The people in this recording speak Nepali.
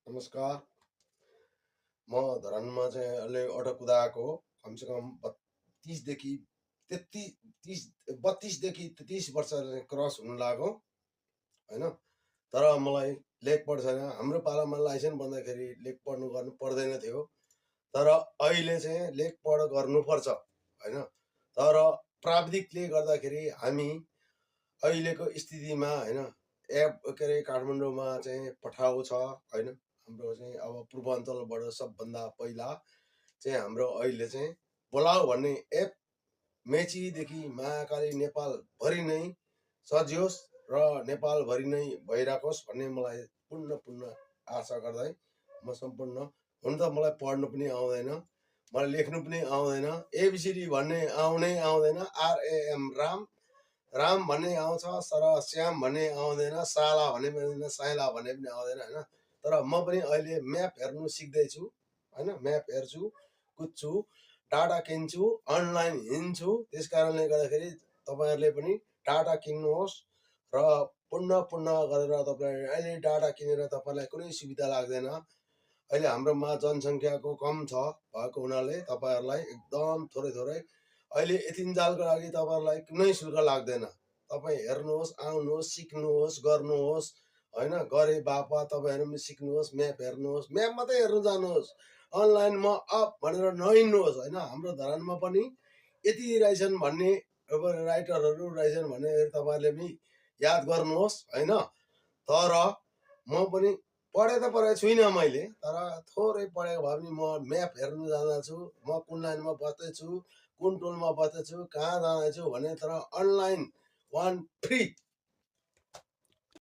नमस्कार। म धरानमा चाहिँ अहिले अटकुदाएको हो। कमसेकम 32 देखि 30 32 देखि 30 वर्ष चाहिँ क्रस हुन लाग्यो होइन। तर मलाई लेख पढ छैन। हाम्रो पालामा लाइसेन्स बन्दाखेरि लेख पढ्नु गर्नु पर्दैन थियो। तर अहिले चाहिँ लेख पढ गर्नुपर्छ होइन। तर प्राविधिकले गर्दाखेरि हामी अहिलेको स्थितिमा होइन एप के अरे काठमाडौँमा चाहिँ पठाउ छ होइन। हाम्रो चाहिँ अब पूर्वाञ्चलबाट सबभन्दा पहिला चाहिँ हाम्रो अहिले चाहिँ बोलाऊ भन्ने एप मेचीदेखि महाकाली नेपालभरि नै सजियोस् र नेपालभरि नै भइराखोस् भन्ने मलाई पूर्ण आशा गर्दै म सम्पूर्ण हुन त मलाई पढ्नु पनि आउँदैन, मलाई लेख्नु पनि आउँदैन, एबिसिडी भन्ने आउँदैन, आरएएम राम राम भन्ने आउँछ तर श्याम भन्ने आउँदैन, साला भन्ने पनि आउँदैन, साइला भन्ने पनि आउँदैन होइन। तर म पनि अहिले म्याप हेर्नु सिक्दैछु होइन। म्याप हेर्छु, कुद्छु, डाटा किन्छु, अनलाइन हिँड्छु। त्यस कारणले गर्दाखेरि तपाईँहरूले पनि डाटा किन्नुहोस् र पुनः गरेर तपाईँले अहिले डाटा किनेर तपाईँलाई कुनै सुविधा लाग्दैन। अहिले हाम्रोमा जनसङ्ख्याको कम छ भएको हुनाले तपाईँहरूलाई एकदम थोरै अहिले यतिन्जालको लागि तपाईँहरूलाई कुनै शुल्क लाग्दैन। तपाईँ हेर्नुहोस्, आउनुहोस्, सिक्नुहोस्, गर्नुहोस् होइन। गरे बापत तपाईँहरू पनि सिक्नुहोस्, म्याप हेर्नुहोस्, म्याप मात्रै हेर्नु जानुहोस्, अनलाइनमा अप भनेर नहिँड्नुहोस् होइन। हाम्रो धरानमा पनि यति रहेछन् भन्ने अब राइटरहरू रहेछन् भने तपाईँहरूले पनि याद गर्नुहोस् होइन। तर म पनि पढे त पढेको छुइनँ मैले, तर थोरै पढेको भए पनि म म्याप हेर्नु जाँदैछु, म कुन लाइनमा बस्दैछु, कुन टोलमा बस्दैछु, कहाँ जाँदैछु भने। तर अनलाइन वान फ्री